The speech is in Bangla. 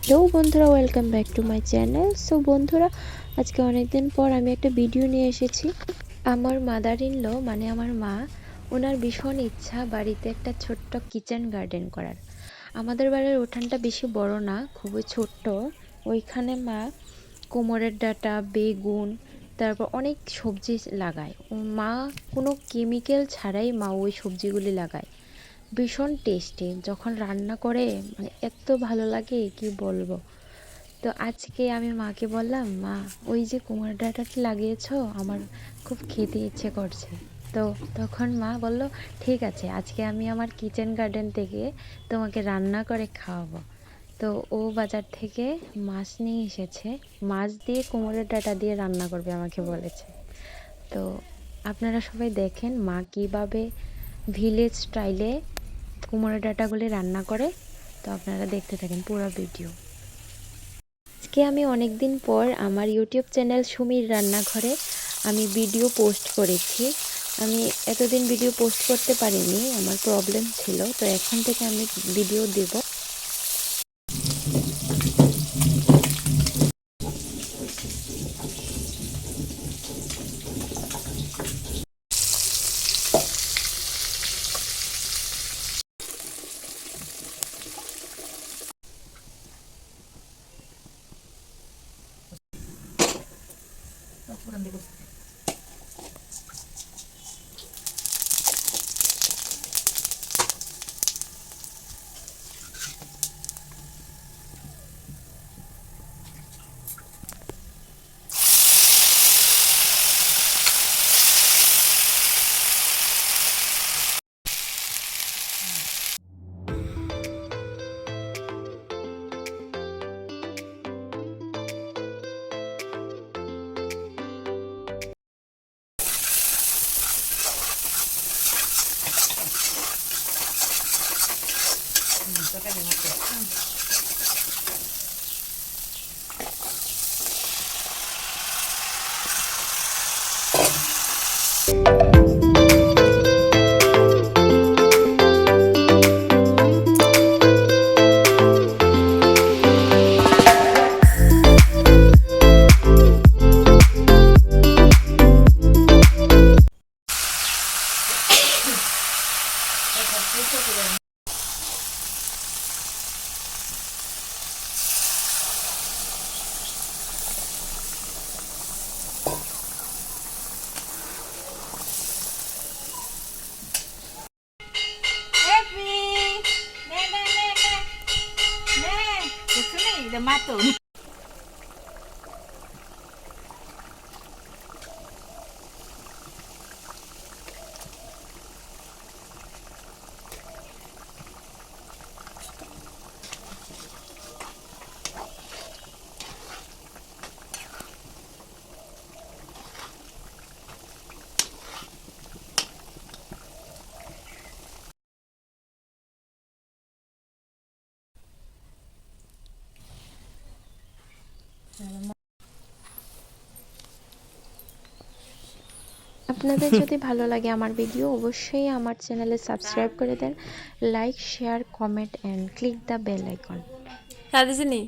হ্যালো বন্ধুরা, welcome back to my channel. So বন্ধুরা, আজকে অনেক দিন পর আমি একটা ভিডিও নিয়ে এসেছি। আমার মাদার ইন ল মানে আমার মা, ওনার ভীষণ ইচ্ছা বাড়িতে একটা ছোট্ট কিচেন গার্ডেন করার। আমাদের বাড়ির উঠানটা বেশি বড় না, খুবই ছোট্ট। ওইখানে মা কোমরের ডাঁটা, বেগুন, তারপর অনেক সবজি লাগায়। মা কোনো কেমিক্যাল ছাড়াই মা ওই সবজিগুলি লাগায়। ভীষণ টেস্টি, যখন রান্না করে মানে এত ভালো লাগে কি বলবো। তো আজকে আমি মাকে বললাম, মা ওই যে কুমড়ো ডাঁটাটি লাগিয়েছো, আমার খুব খেতে ইচ্ছে করছে। তো তখন মা বলল, ঠিক আছে, আজকে আমি আমার কিচেন গার্ডেন থেকে তোমাকে রান্না করে খাওয়াবো। তো ও বাজার থেকে মাছ নিয়ে এসেছে, মাছ দিয়ে কুমড়োর ডাঁটা দিয়ে রান্না করবে আমাকে বলেছে। তো আপনারা সবাই দেখেন মা কীভাবে ভিলেজ স্টাইলে কুমড়ো ডাঁটাগুলি রান্না করে। তো আপনারা দেখতে থাকেন পুরো ভিডিও। আজকে আমি অনেক দিন পর আমার ইউটিউব চ্যানেল সুমির রান্নাঘরে আমি ভিডিও পোস্ট করেছি। আমি এতদিন ভিডিও পোস্ট করতে পারিনি, আমার প্রবলেম ছিল। তো এখন থেকে আমি ভিডিও দেব। Mato. আপনাদের যদি ভালো লাগে আমার ভিডিও, অবশ্যই আমার চ্যানেলে সাবস্ক্রাইব করে দেন, like, share, comment and click the bell icon. Tadi sini.